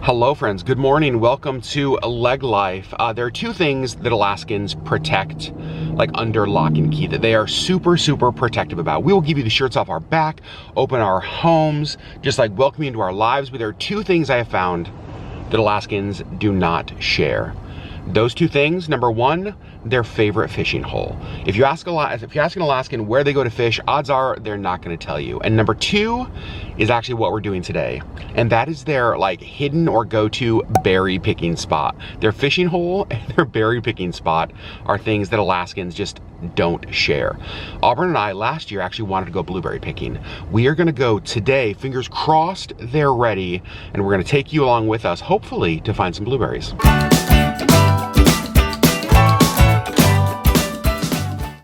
Hello friends, good morning. Welcome to LeggLife. There are two things that Alaskans protect, like under lock and key, that they are super protective about. We will give you the shirts off our back, open our homes, just like welcome you into our lives. But there are two things I have found that Alaskans do not share. Those two things, number one, their favorite fishing hole. If you ask an Alaskan where they go to fish, odds are they're not gonna tell you. And number two is actually what we're doing today. And that is their like hidden or go-to berry picking spot. Their fishing hole and their berry picking spot are things that Alaskans just don't share. Auburn and I last year actually wanted to go blueberry picking. We are gonna go today, fingers crossed they're ready, and we're gonna take you along with us, hopefully to find some blueberries.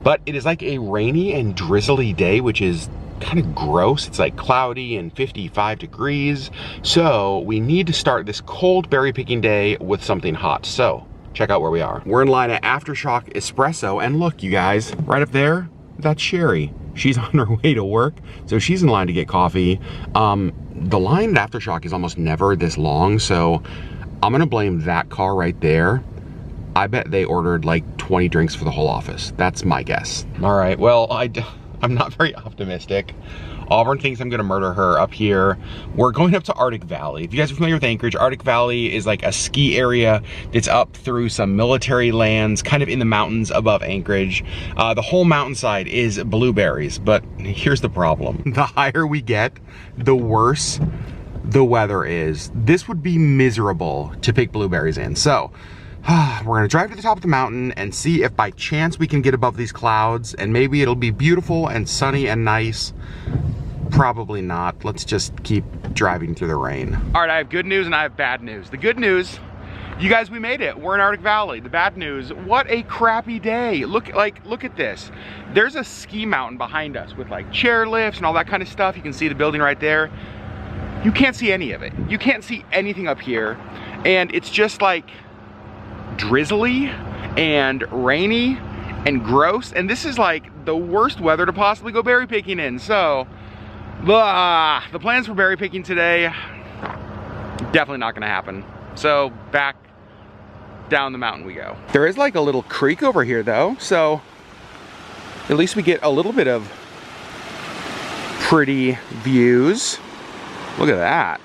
But it is like a rainy and drizzly day, which is kind of gross. It's like cloudy and 55 degrees. So we need to start this cold berry picking day with something hot. So check out where we are. We're in line at Aftershock Espresso, and look, you guys, right up there, that's Sherri. She's on her way to work, so she's in line to get coffee. The line at Aftershock is almost never this long, so I'm gonna blame that car right there. I bet they ordered like 20 drinks for the whole office. That's my guess. All right, well, I'm not very optimistic. Auburn thinks I'm gonna murder her up here. We're going up to Arctic Valley. If you guys are familiar with Anchorage, Arctic Valley is like a ski area that's up through some military lands, kind of in the mountains above Anchorage. The whole mountainside is blueberries, but here's the problem. The higher we get, the worse the weather is. This would be miserable to pick blueberries in. So, we're gonna drive to the top of the mountain and see if by chance we can get above these clouds, and maybe it'll be beautiful and sunny and nice. Probably not. Let's just keep driving through the rain. All right, I have good news and I have bad news. The good news, you guys, we made it. We're in Arctic Valley. The bad news, what a crappy day. Look at this. There's a ski mountain behind us with like chair lifts and all that kind of stuff. You can see the building right there. You can't see any of it. You can't see anything up here. And it's just like drizzly and rainy and gross, and this is like the worst weather to possibly go berry picking in. So the plans for berry picking today, definitely not gonna happen. So back down the mountain we go. There is like a little creek over here though, so at least we get a little bit of pretty views. Look at that.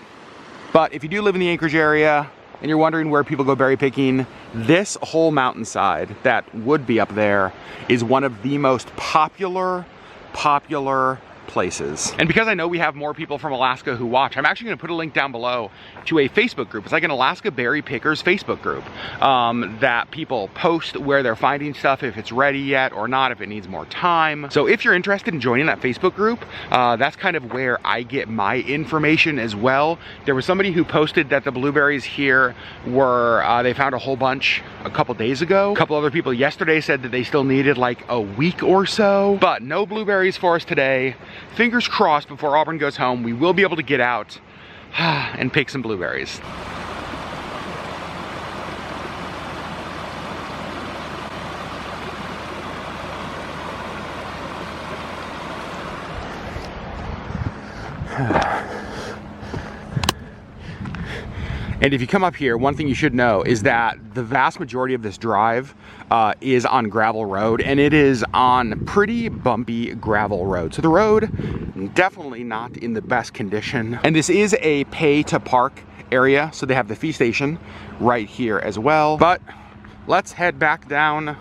But if you do live in the Anchorage area and you're wondering where people go berry picking, this whole mountainside that would be up there is one of the most popular places. And because I know we have more people from Alaska who watch, I'm actually gonna put a link down below to a Facebook group. It's like an Alaska Berry Pickers Facebook group that people post where they're finding stuff, if it's ready yet or not, if it needs more time. So if you're interested in joining that Facebook group, that's kind of where I get my information as well. There was somebody who posted that the blueberries here were, they found a whole bunch a couple days ago. A couple other people yesterday said that they still needed like a week or so, but no blueberries for us today. Fingers crossed before Auburn goes home, we will be able to get out and pick some blueberries. And if you come up here, one thing you should know is that the vast majority of this drive is on gravel road, and it is on pretty bumpy gravel road. So the road, definitely not in the best condition. And this is a pay to park area, so they have the fee station right here as well. But let's head back down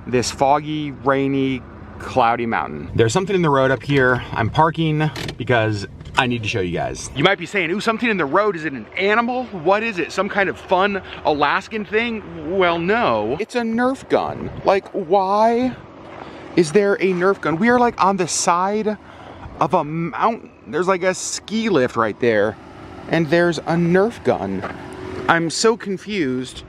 this foggy, rainy, cloudy mountain. There's something in the road up here. I'm parking because I need to show you guys. You might be saying, ooh, something in the road, is it an animal? What is it, some kind of fun Alaskan thing? Well, no, it's a Nerf gun. Like, why is there a Nerf gun? We are like on the side of a mountain. There's like a ski lift right there, and there's a Nerf gun. I'm so confused.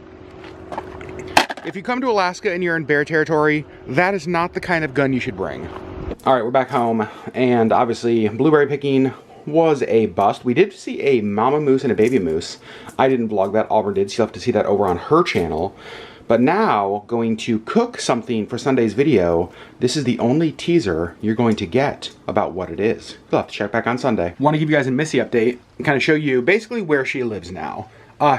If you come to Alaska and you're in bear territory, that is not the kind of gun you should bring. All right, we're back home, and obviously blueberry picking was a bust. We did see a mama moose and a baby moose. I didn't vlog that, Auburn did, so you'll have to see that over on her channel. But now, going to cook something for Sunday's video. This is the only teaser you're going to get about what it is. You'll have to check back on Sunday. Want to give you guys a Missy update and kind of show you basically where she lives now.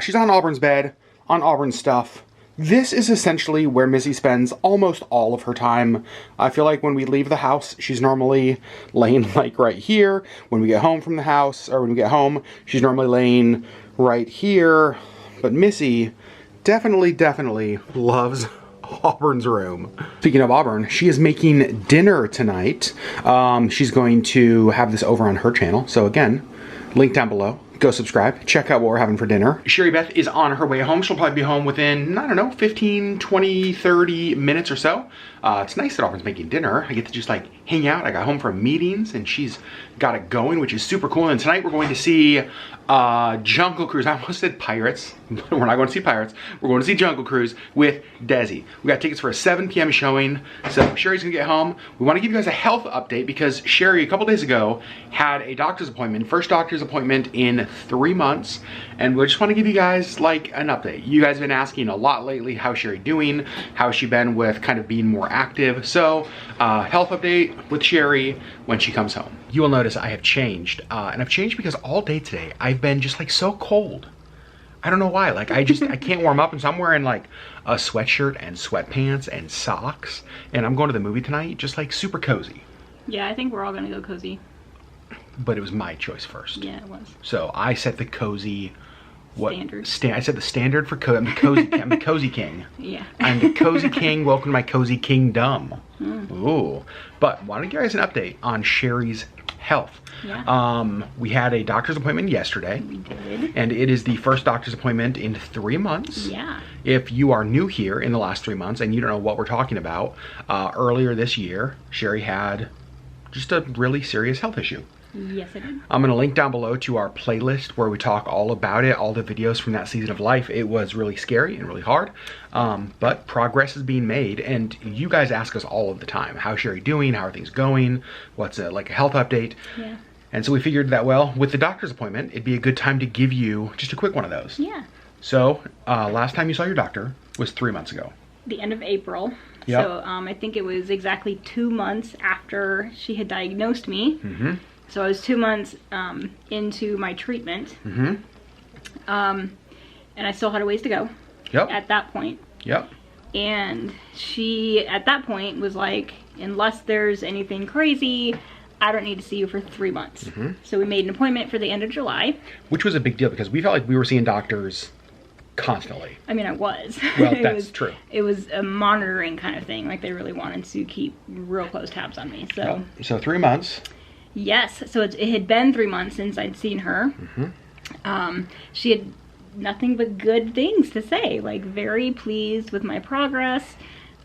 She's on Auburn's bed, on Auburn's stuff. This is essentially where Missy spends almost all of her time. I feel like when we leave the house, she's normally laying like right here. When we get home from the house, or when we get home, she's normally laying right here. But Missy definitely loves Auburn's room. Speaking of Auburn, she is making dinner tonight. She's going to have this over on her channel. So again, link down below. Go subscribe, check out what we're having for dinner. Sherri Beth is on her way home. She'll probably be home within, I don't know, 15, 20, 30 minutes or so. It's nice that Auburn's making dinner. I get to just like hang out. I got home from meetings and she's got it going, which is super cool. And tonight we're going to see Jungle Cruise. I almost said Pirates. We're not going to see Pirates. We're going to see Jungle Cruise with Desi. We got tickets for a 7 p.m. showing. So Sherri's gonna get home. We want to give you guys a health update because Sherri, a couple days ago, had a doctor's appointment, first doctor's appointment in 3 months. And we just want to give you guys like an update. You guys have been asking a lot lately, how's Sherri doing? How's she been with kind of being more active? So health update with Sherri when she comes home. You will notice I have changed, and I've changed because all day today I've been just like so cold. I don't know why, like I can't warm up, and so I'm wearing like a sweatshirt and sweatpants and socks, and I'm going to the movie tonight just like super cozy. Yeah, I think we're all gonna go cozy. But it was my choice first. Yeah, it was. So I set the cozy standard. I set the standard for I'm the cozy. I'm the cozy king. Yeah. I'm the cozy king. Welcome to my cozy kingdom. Ooh. But want to give you guys an update on Sherri's health. Yeah. We had a doctor's appointment yesterday. We did. And it is the first doctor's appointment in 3 months. Yeah. If you are new here in the last 3 months and you don't know what we're talking about, earlier this year, Sherri had just a really serious health issue. Yes, I did. I'm gonna link down below to our playlist where we talk all about it, all the videos from that season of life. It was really scary and really hard, but progress is being made, and you guys ask us all of the time, how's Sherri doing? How are things going? What's like a health update? Yeah. And so we figured that, well, with the doctor's appointment, it'd be a good time to give you just a quick one of those. Yeah. So last time you saw your doctor was 3 months ago. The end of April. Yep. So I think it was exactly 2 months after she had diagnosed me. Mm-hmm. So I was 2 months into my treatment. Mm-hmm. And I still had a ways to go. Yep. At that point. Yep. And she, at that point, was like, unless there's anything crazy, I don't need to see you for 3 months. Mm-hmm. So we made an appointment for the end of July. Which was a big deal because we felt like we were seeing doctors constantly. I mean, I was. Well, that's true. It was a monitoring kind of thing. Like, they really wanted to keep real close tabs on me. So, So 3 months. Yes. So it had been 3 months since I'd seen her. Mm-hmm. She had nothing but good things to say. Like, very pleased with my progress.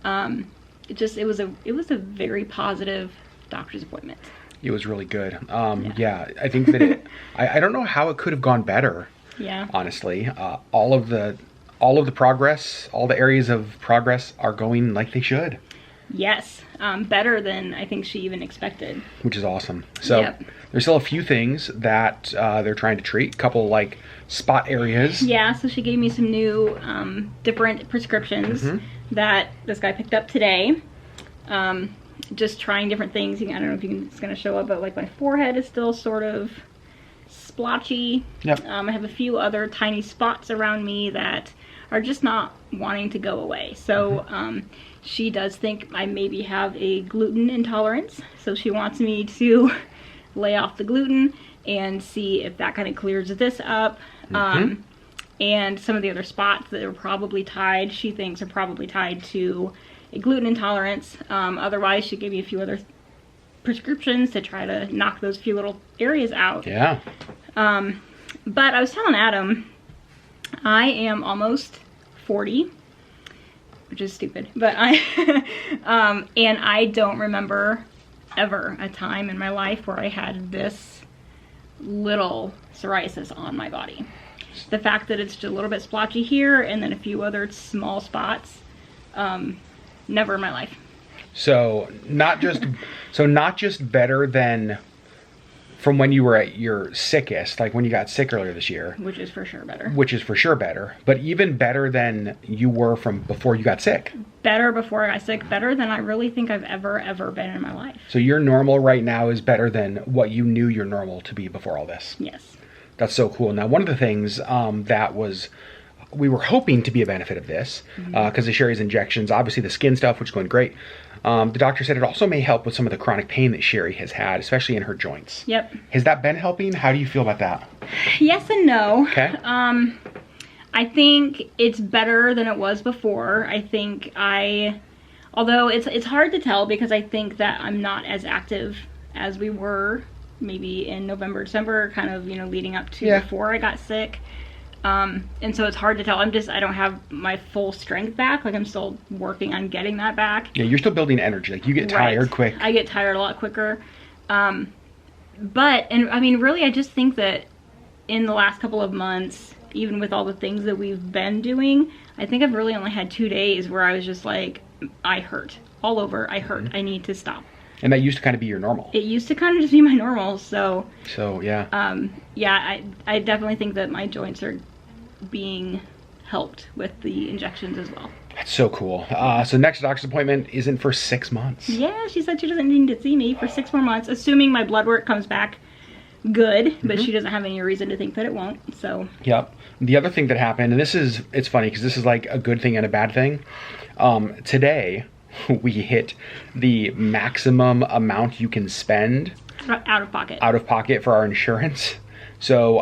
It was a very positive doctor's appointment. It was really good. Yeah, I think that I don't know how it could have gone better. Yeah. Honestly, all of the progress, all the areas of progress are going like they should. Yes. Better than I think she even expected. Which is awesome. So Yep. There's still a few things that they're trying to treat. A couple like spot areas. Yeah. So she gave me some new different prescriptions that this guy picked up today. Just trying different things. I don't know if it's going to show up, but like my forehead is still sort of splotchy. Yep. I have a few other tiny spots around me that are just not wanting to go away. So she does think I maybe have a gluten intolerance. So she wants me to lay off the gluten and see if that kind of clears this up. And some of the other spots that are probably tied, she thinks are probably tied to a gluten intolerance. Otherwise, she gave me a few other prescriptions to try to knock those few little areas out. Yeah. But I was telling Adam, I am almost 40, which is stupid, but and I don't remember ever a time in my life where I had this little psoriasis on my body. The fact that it's just a little bit splotchy here and then a few other small spots, never in my life. So not just better than from when you were at your sickest, like when you got sick earlier this year. Which is for sure better. Which is for sure better, but even better than you were from before you got sick. Better before I got sick, better than I really think I've ever been in my life. So your normal right now is better than what you knew your normal to be before all this. Yes. That's so cool. Now, one of the things we were hoping to be a benefit of this, because of Sherri's injections, obviously the skin stuff, which is going great. The doctor said it also may help with some of the chronic pain that Sherri has had, especially in her joints. Yep. Has that been helping? How do you feel about that? Yes and no. Okay. I think it's better than it was before. I think although it's hard to tell because I think that I'm not as active as we were maybe in November, December, kind of, leading up to before I got sick. And so it's hard to tell. I don't have my full strength back. Like, I'm still working on getting that back. Yeah, you're still building energy. Like, you get tired quick. I get tired a lot quicker. Really, I just think that in the last couple of months, even with all the things that we've been doing, I think I've really only had 2 days where I was just like, I hurt. All over, I hurt. I need to stop. And that used to kind of be your normal. It used to kind of just be my normal, so yeah. I definitely think that my joints are being helped with the injections as well. That's so cool. So next doctor's appointment isn't for 6 months. Yeah, she said she doesn't need to see me for 6 more months, assuming my blood work comes back good, but she doesn't have any reason to think that it won't, so. Yep. The other thing that happened, and it's funny because this is like a good thing and a bad thing. Today, we hit the maximum amount you can spend out of pocket for our insurance. So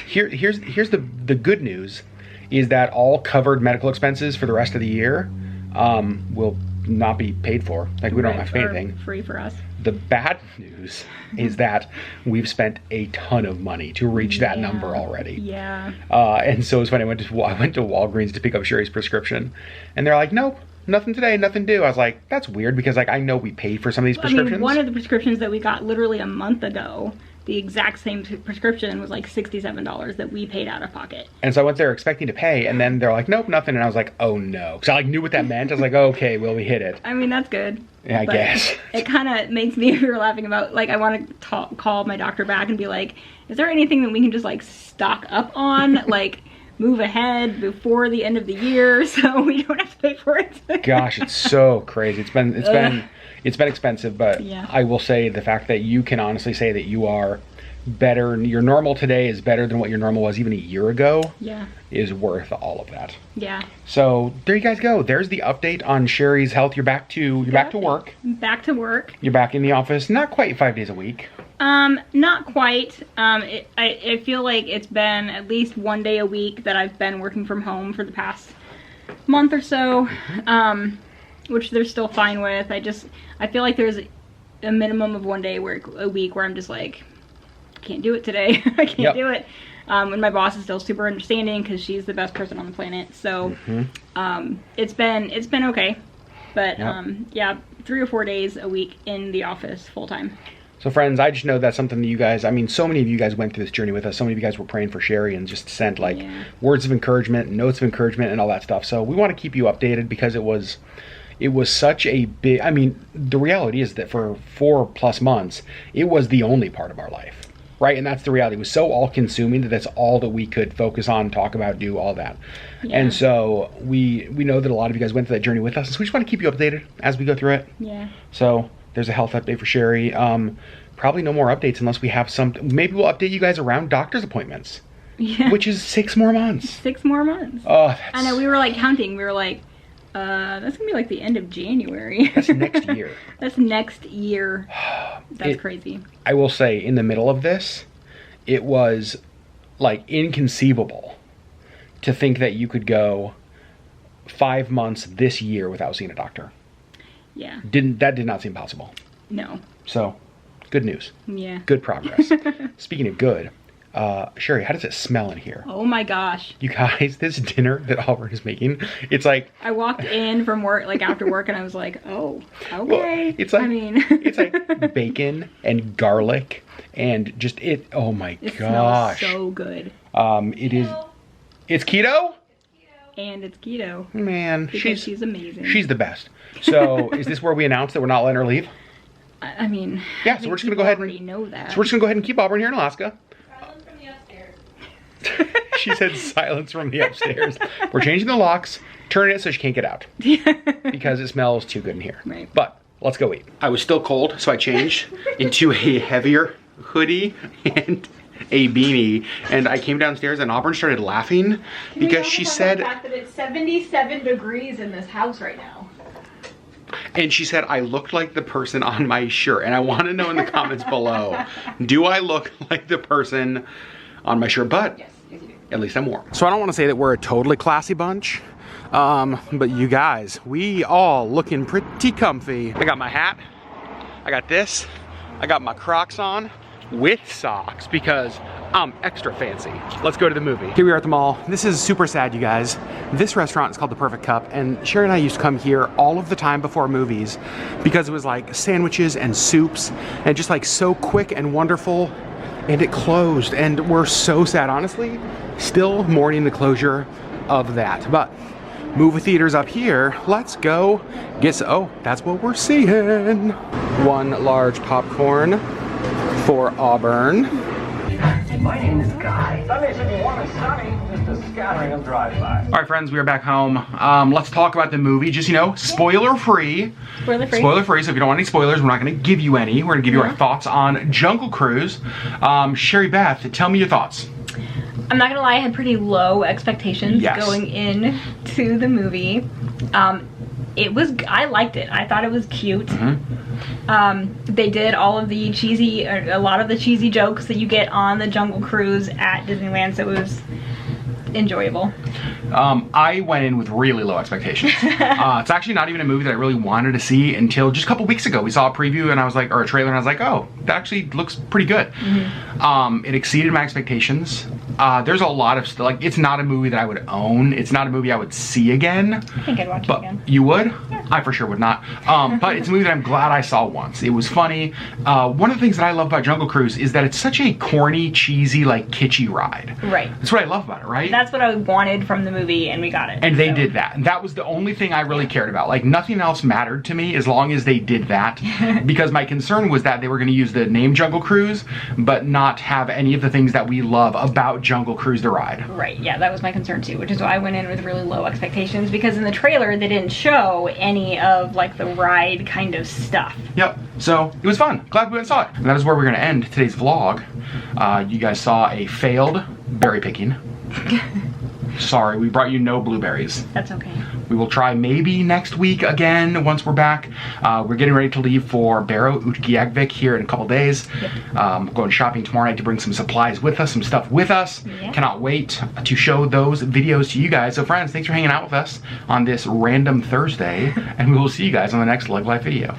here's the good news is that all covered medical expenses for the rest of the year will not be paid for. Like, we don't have to pay anything. Free for us. The bad news is that we've spent a ton of money to reach that number already. Yeah. And so it's funny. I went to Walgreens to pick up Sherri's prescription, and they're like, nope, nothing today, nothing due. I was like, that's weird because, like, I know we paid for some of these prescriptions. One of the prescriptions that we got literally a month ago, the exact same prescription was like $67 that we paid out of pocket. And so I went there expecting to pay, and then they're like, nope, nothing. And I was like, oh no. Because I like knew what that meant. I was like, okay, well, we hit it. I mean, that's good. Yeah, I guess. It kind of makes me, we were laughing about, like, I want to call my doctor back and be like, is there anything that we can just, like, stock up on? Like, move ahead before the end of the year so we don't have to pay for it? Gosh, it's so crazy. It's been expensive, but yeah. I will say the fact that you can honestly say that you are better, your normal today is better than what your normal was even a year ago, is worth all of that. Yeah. So there you guys go. There's the update on Sherri's health. You're back to work. Back to work. You're back in the office. Not quite 5 days a week. Not quite. I feel like it's been at least 1 day a week that I've been working from home for the past month or so. Which they're still fine with. I feel like there's a minimum of 1 day a week where I'm just like, can't do it today. I can't do it. And my boss is still super understanding because she's the best person on the planet. So it's been okay. But yeah, 3 or 4 days a week in the office full time. So friends, I just know that's something that you guys, I mean, so many of you guys went through this journey with us. So many of you guys were praying for Sherri and just sent like words of encouragement, notes of encouragement, and all that stuff. So we want to keep you updated because it was such a big, I mean, the reality is that for 4+ months, it was the only part of our life, right? And that's the reality. It was so all-consuming that that's all that we could focus on, talk about, do, all that. Yeah. And so we know that a lot of you guys went through that journey with us, so we just want to keep you updated as we go through it. Yeah. So there's a health update for Sherri. Probably no more updates unless we have some, maybe we'll update you guys around doctor's appointments. Yeah. Which is 6 more months. 6 more months. Oh, I know, we were like counting. We were like, that's gonna be like the end of January. That's next year. That's next year. That's crazy. I will say, in the middle of this, it was like inconceivable to think that you could go 5 months this year without seeing a doctor. Yeah. That did not seem possible. No. So, good news. Yeah. Good progress. Speaking of good, Sherri, how does it smell in here? Oh my gosh. You guys, this dinner that Auburn is making, it's like... I walked in from work, like after work, and I was like, oh, okay. Well, it's like, it's like bacon and garlic and just oh my gosh. It smells so good. It's keto? And it's keto. Man, she's amazing. She's the best. So is this where we announce that we're not letting her leave? I mean, yeah, so we're just going to go ahead and... already know that. So we're just going to go ahead and keep Auburn here in Alaska. Silence from the upstairs. She said silence from the upstairs. We're changing the locks, turning it so she can't get out. Because it smells too good in here. Right. But let's go eat. I was still cold, so I changed into a heavier hoodie and a beanie, and I came downstairs and Auburn started laughing because she said the fact that it's 77 degrees in this house right now. And she said I looked like the person on my shirt, and I want to know in the comments below, do I look like the person on my shirt? But Yes, you do. at least I'm warm. So I don't want to say that we're a totally classy bunch, but you guys, we all looking pretty comfy. I got my hat, I got this, I got my Crocs on with socks because I'm extra fancy. Let's go to the movie. Here we are at the mall. This is super sad, you guys. This restaurant is called The Perfect Cup, and Sherri and I used to come here all of the time before movies because it was like sandwiches and soups and just like so quick and wonderful, and it closed, and we're so sad. Honestly, still mourning the closure of that. But movie theaters up here, let's go get some, oh, that's what we're seeing. One large popcorn for Auburn. My name is Guy. Sundays should be warm and sunny, just a scattering of drive-by. All right, friends, we are back home. Let's talk about the movie. Just, you know, spoiler-free. Spoiler-free. Spoiler-free, so if you don't want any spoilers, we're not gonna give you any. We're gonna give you our thoughts on Jungle Cruise. Sherri Beth, tell me your thoughts. I'm not gonna lie, I had pretty low expectations going in to the movie. I liked it. I thought it was cute. They did all of the cheesy, a lot of the cheesy jokes that you get on the Jungle Cruise at Disneyland, so it was enjoyable. I went in with really low expectations. It's actually not even a movie that I really wanted to see until just a couple weeks ago. We saw a preview and I was like, or a trailer, and I was like, oh, that actually looks pretty good. It exceeded my expectations. There's a lot of stuff, like, it's not a movie that I would own. It's not a movie I would see again. I think I'd watch it again. You would? Yeah. I for sure would not. But it's a movie that I'm glad I saw once. It was funny. One of the things that I love about Jungle Cruise is that it's such a corny, cheesy, like kitschy ride. Right. That's what I love about it, right? That's what I wanted from the movie, and we got it. And they did that. And that was the only thing I really cared about. Like, nothing else mattered to me as long as they did that. Because my concern was that they were going to use the name Jungle Cruise, but not have any of the things that we love about Jungle Cruise the ride. Right, yeah, that was my concern too, which is why I went in with really low expectations, because in the trailer they didn't show any of like the ride kind of stuff. Yep, so it was fun. Glad we went and saw it. And that is where we're going to end today's vlog. You guys saw a failed berry picking. Sorry, we brought you no blueberries. That's okay. We will try maybe next week again once we're back. We're getting ready to leave for Barrow Utqiagvik here in a couple days. Yep. Going shopping tomorrow night to bring some supplies with us, some stuff with us. Yep. Cannot wait to show those videos to you guys. So friends, thanks for hanging out with us on this random Thursday, and we will see you guys on the next LeggLife video.